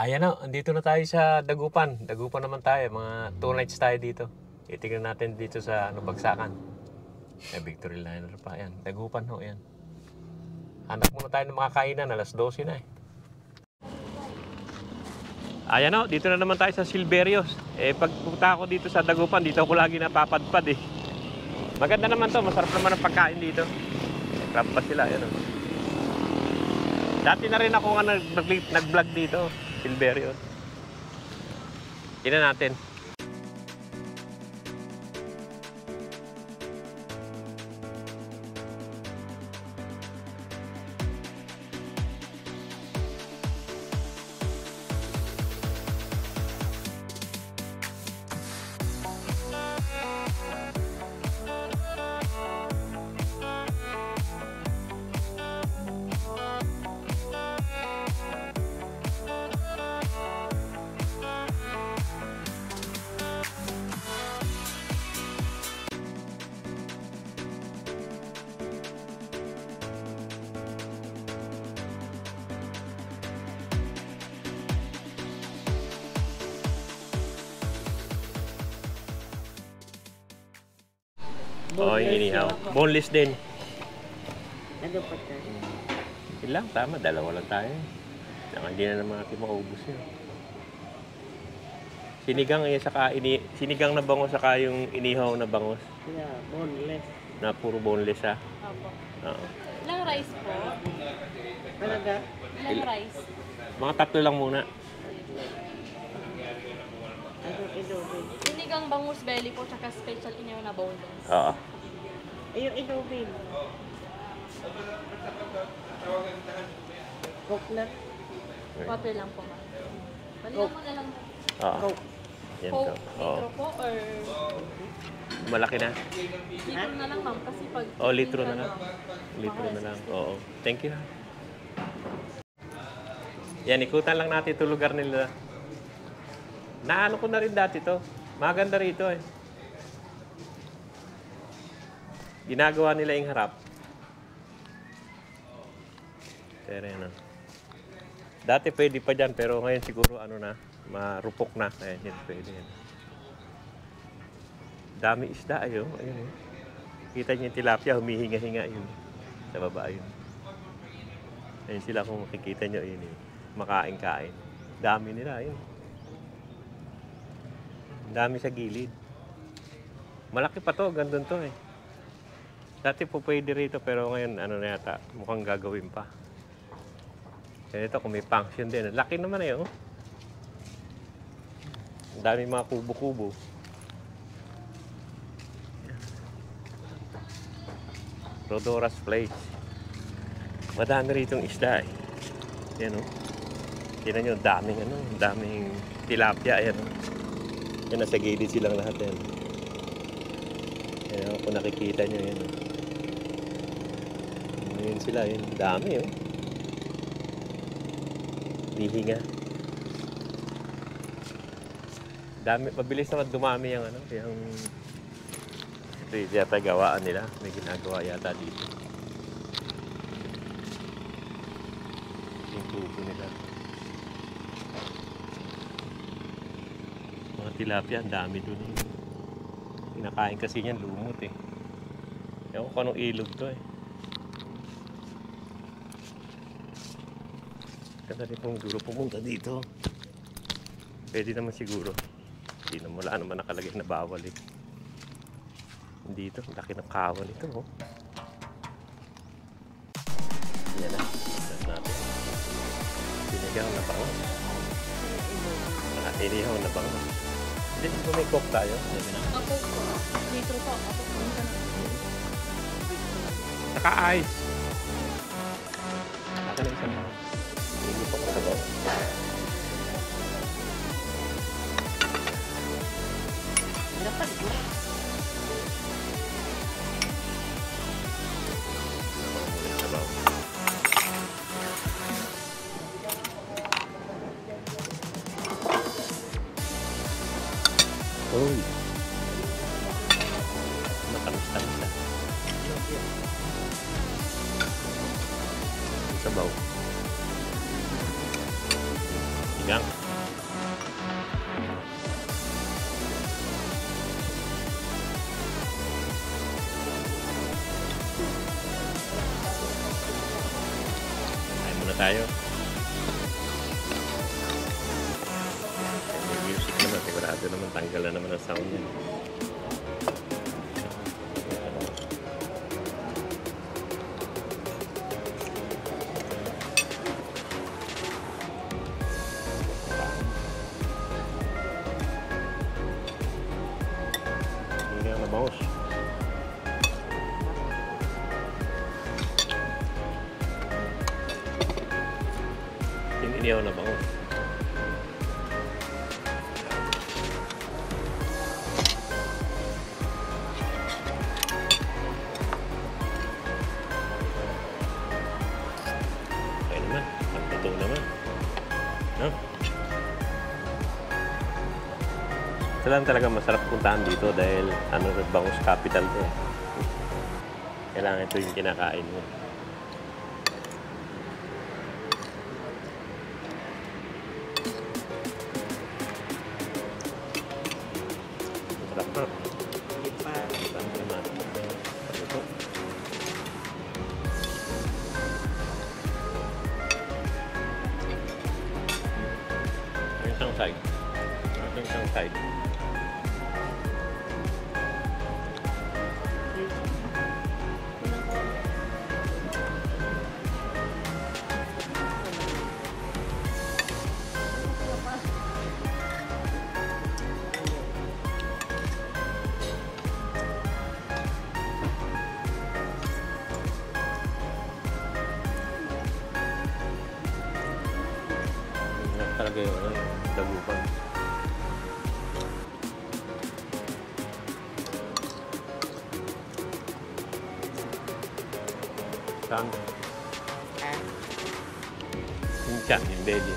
Ayan o, andito na tayo sa Dagupan. Dagupan naman tayo, mga 2 nights tayo dito. Itignan natin dito sa Bagsakan. Victory Liner pa, yan. Dagupan ho, yan. Hanap muna tayo ng mga kainan, alas 12 na eh. Ayan o, dito na naman tayo sa Silverios. Pagpunta ako dito sa Dagupan, dito ako lagi napapadpad eh. Maganda naman to, masarap naman ang pagkain dito. Crab pa sila, yan o. Dati na rin ako nga nag-vlog dito. Silverios. Tingnan natin. Oh, inihaw. Boneless din. Ano pa tayo? Ilang? Tama, dalawa lang tayo. Saka hindi na naman natin maubos yun. Sinigang sinigang na bangos saka yung inihaw na bangos. Yeah, boneless. Na puro boneless ha. Opo. Oo. Ilang rice po? Talaga? Ilang rice? Mga 3 lang muna. Ano inubi? Sinigang bangus belly po, tsaka special inyo na boneless. Oo. Ay, yung inubi. Coke na? Water lang po, ma'am. Balihan mo na lang. Oo. Coke. Yan Coke, ka. Oo. litro po, or Malaki na. litro na lang, ma'am. Kasi pag... Oh, litro na lang. ano, Litro na lang. Oo. Thank you. Yan, ikutan lang natin ito lugar nila. Naano ko na rin dati to. Maganda rito eh. Ginagawa nila yung harap. Pero yan. Dati pwede pa dyan, pero ngayon siguro ano na, marupok na. Ayan, yan pwede yan. Dami isda ayun. Ayun eh. Kita niyo yung tilapia, humihinga-hinga yun. Sa baba yun. Ayun sila kung makikita nyo yun eh. Makain-kain. Dami nila yun. Dami sa gilid. Malaki pa to, gandun to eh. Dati po pwede rito pero ngayon ano na yata, mukhang gagawin pa. Kaya ito kung may function din. Laki naman eh oh. Ang dami mga kubo-kubo. Rodoras Place. Madami rito isda eh. Yan oh. Tignan nyo, daming tilapia. Ayan oh. Yan, nasa gilid silang lahat yan. Yan oh, kung nakikita nyo yan oh. Yun sila, yun. Dami oh. Hihinga. Dami, mabilis naman dumami yung ano, yung ito yata gawaan nila. May ginagawa yata dito. Yung tubo nila. Mga tilapia, ang dami dun eh. Kinakain kasi niyan, lumot eh. Ewan ko anong ilog to eh. Kasi rin kung siguro pumunta dito. Pwede naman siguro. Hindi naman, wala naman nakalagay na bawal eh. Dito, laki ng kawan ito oh. Yan na. Yan natin. Sinigang na bango. Inihaw na bango. Hindi ba may coke tayo? Ako po. Litro po. Ako po. Naka-ice. Naka na isang mga. Hindi po ko sabaw. Dapat ko. Sabaw. Uy. Matamis-tamis na. Sabaw. Yan. Kain muna tayo. May music naman. Sigurado naman. Tanggal na naman ang sound yan. Hindi na bangus. Iniyaw na bangus. Okay naman. Ang totoo naman. No? Ito lang talaga masarap puntahan dito dahil ano, bangus capital to. Kailangan ito yung kinakain mo. Masarap na. Hindi pa. Masarap naman. Ito. Ang isang side. Ang isang side. Talaga yung ano, yung dagupan. Saan? Ah, Yung tiyan, yung belly.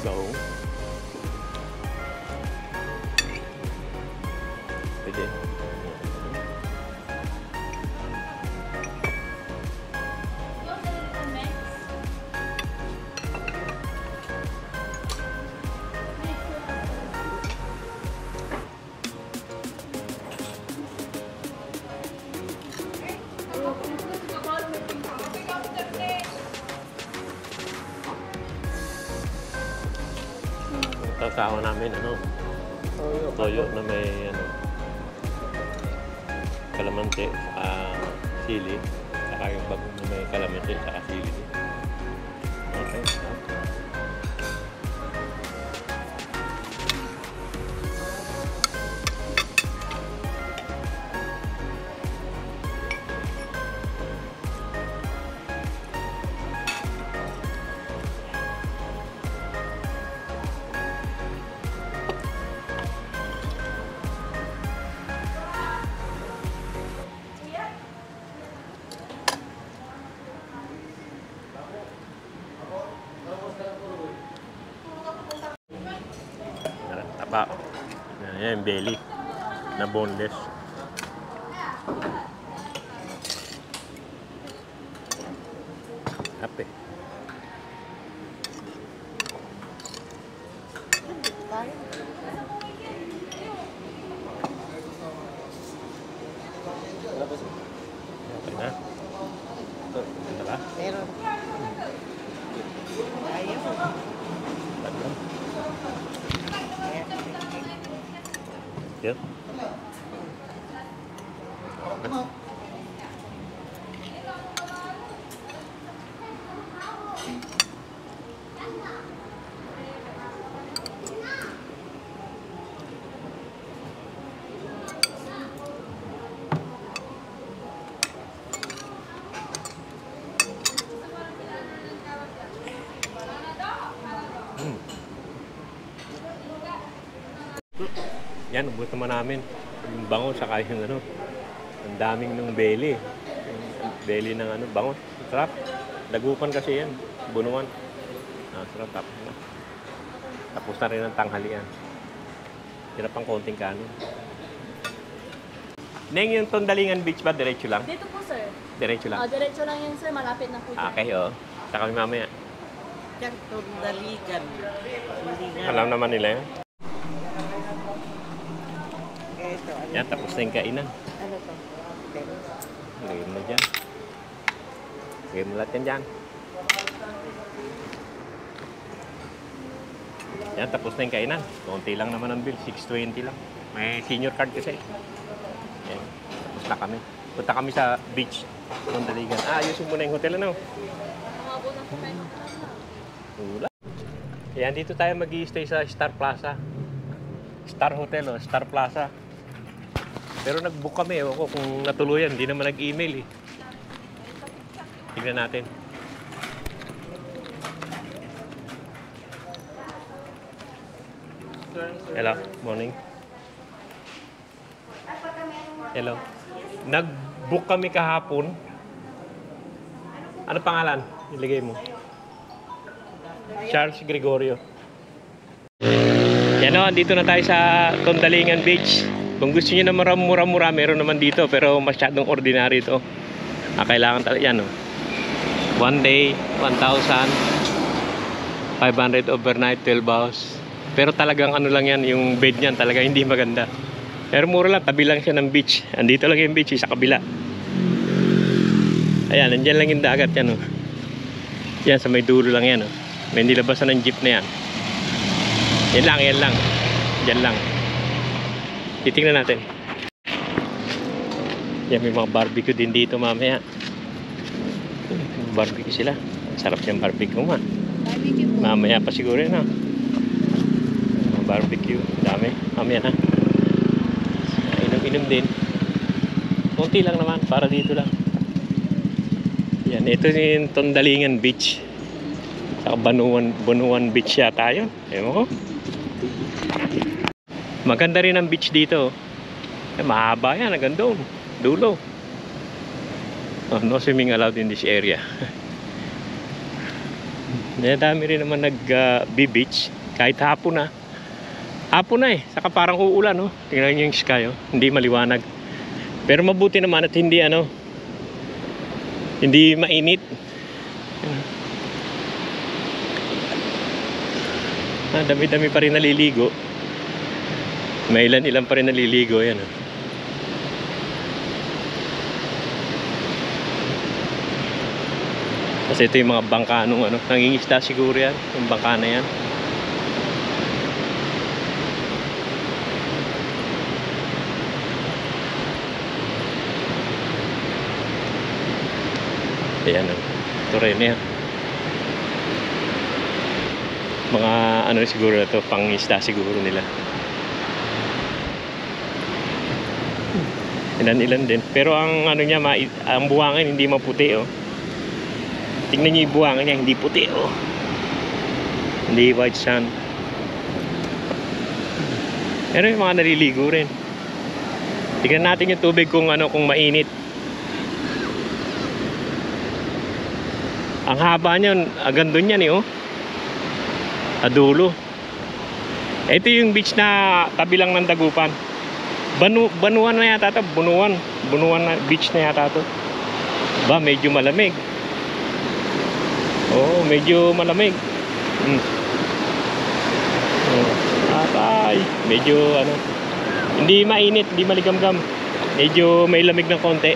So, pwede. Sasawa namin, ano, toyo na may, ano, kalamansi, saka sili, saka yung bagong na may kalamansi, saka sili. Okay. Tapa. Yan yung belly na boneless. Happy. tayo. Okay na. Ito ba? Meron. Ayaw. Tatlong. Ayan. Yep. Yan, ubos naman namin. Yung bango, saka yung ano, ang daming ng belly. Yung belly ng ano, bango. Sarap. Dagupan kasi yan. Bunuan. Sarap, tapos na. Tapos na rin ang tanghalian. Tira pang konting kanin. Neng, yung Tondalingan Beach ba, diretso lang? Dito po, sir. Diretso lang. Diretso lang yan, sir. Malapit na po dyan. Okay, oo. Sa kami mamaya. Kantong daligan. Daligan. Alam naman nila yan. Ito, ano? Yan, tapos na yung kainan. Ano to? Pero, Lagay mo dyan. Lagay mo lahat yan dyan. Yan, tapos na yung kainan. Konti lang naman ang bill. 620 lang. May senior card kasi. Yan. Tapos na kami. Punta kami sa beach. Tondalingan. Ayusin mo na yung hotel, ano? Umabo na po kayo. Wala. Yan, dito tayo mag-i-stay sa Star Plaza. Star Hotel, oh. Star Plaza. Pero nag-book kami, ewan ko kung natuluyan. Hindi naman nag-email, eh. Tignan natin. Hello, morning. Hello. Nag-book kami kahapon. Ano pangalan? Iligay mo. Charles Gregorio. Yan o, andito na tayo sa Tondalingan Beach. Kung gusto niyo na mura-mura, meron naman dito. Pero masyadong ordinary ito. Kailangan talaga yan o. 1 day, 1,500 overnight, 12 hours. Pero talagang ano lang yan, yung bed niyan talaga hindi maganda. Pero mura lang, tabi lang siya ng beach. Andito lang yung beach, sa kabila. Ayan, nandyan lang yung dagat yan o. Yan, sa may dulo lang yan o. May nilabasan ng jeep na yan. Yan lang, yan lang. Yan lang. Titingnan natin. Yan, may mga barbecue din dito mamaya. Barbecue sila. Sarap siyang barbecue ma. barbecue po. Mamaya pa siguro yun ha. Barbecue. Dami. Mamaya na. Inom-inom din. Kunti lang naman. Para dito lang. Yan. Ito yung Tondalingan Beach. Saka Bunuan Beach yata yun. Ewan ko. Maganda rin ang beach dito. Mahaba yan. Hanggang doon. Dulo. Oh, no swimming allowed in this area. Dami rin naman nag-beach. Kahit hapon na. Hapon na eh. Saka parang uulan, no? Tingnan nyo yung sky, oh. Hindi maliwanag. Pero mabuti naman at hindi, ano, hindi mainit. Dami-dami pa rin naliligo. May ilan-ilan pa rin naliligo, yan, oh. Kasi ito yung mga bangka nung ano, nangingisda siguro yan, yung bangka na yan. Ayan o, ito rin yan. Mga ano siguro na ito, pangisda siguro nila. Ilan-ilan din. Pero ang ano niya, ang buwangan hindi maputi oh. Tingnan niyo yung buwangan niya, hindi puti oh. Hindi white sand. Pero yung mga naliligo rin. Tingnan natin yung tubig kung ano, kung mainit. Ang haba niyan, agad doon yan eh oh. Adulo. Ito yung beach na tabi lang ng Dagupan. Bunuan na yata ito. Bunuan na beach na yata ito. Ba, medyo malamig. Oo, medyo malamig. Atay. Medyo ano. Hindi mainit, hindi maligamgam. Medyo may lamig ng konti.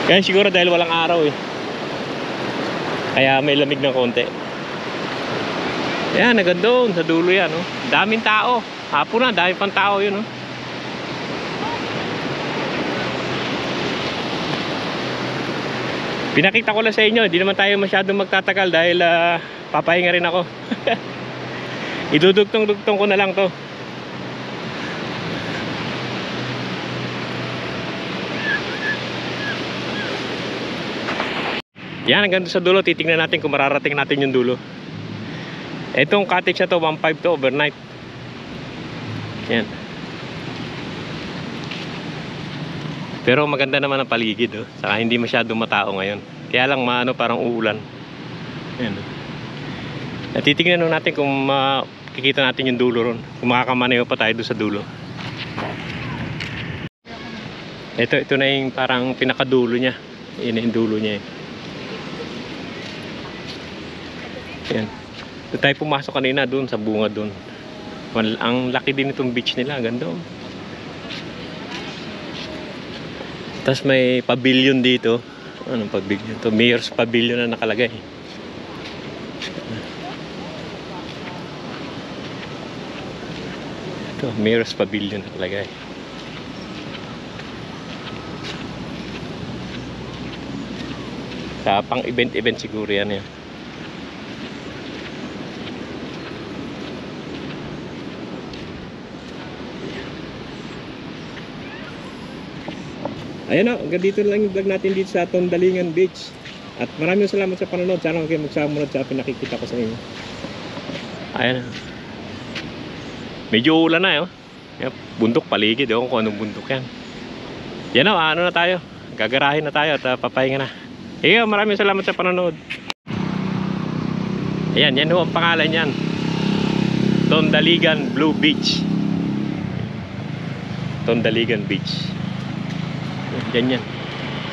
Kaya siguro dahil walang araw eh. Kaya may lamig ng konti. Yan, nagandun sa dulo yan oh. Daming tao. Hapon na, dami pang tao yun oh. Pinakita ko lang sa inyo, hindi naman tayo masyadong magtatagal dahil papahinga rin ako. Idudugtong-dugtong ko na lang to. Yan, hanggang sa dulo, titingnan natin kung mararating natin yung dulo. Itong cottage na to, 1.5 to overnight. Yan. Pero maganda naman ang paligid oh. Saka hindi masyadong matao ngayon. Kaya lang maano parang uulan. Ayan. At titignan nun natin kung makikita natin yung dulo ron. Kung makakamaneho pa tayo doon sa dulo. Ito na yung parang pinakadulo niya. Yan yung dulo niya. Ayan. Doon tayo pumasok kanina doon sa bunga doon. Ang laki din itong beach nila. Ganda. Tapos may pavilion dito. Anong pavilion? Ito, Mayor's Pavilion na nakalagay. Ito, Mayor's Pavilion nakalagay. Sa pang event siguro yan. Ayan o, hanggang dito lang yung vlog natin dito sa Tondalingan Beach. At maraming salamat sa panonood. Sana kayo magsamunod sa pinakikita ko sa inyo. Ayan o. Medyo ulan na Yep, bundok paligid. Ewan ko kung anong bundok yan. Yan o, ano na tayo. Gagarahin na tayo at papahinga na. Maraming salamat sa panonood. Ayan, yan ho ang pangalan yan. Tondaligan Blue Beach. Tondaligan Beach. Yan.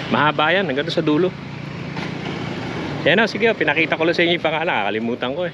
Mahaba yan, hanggang sa dulo. Yan o, sige, pinakita ko lang sa inyo yung pangalan. Kakalimutan ko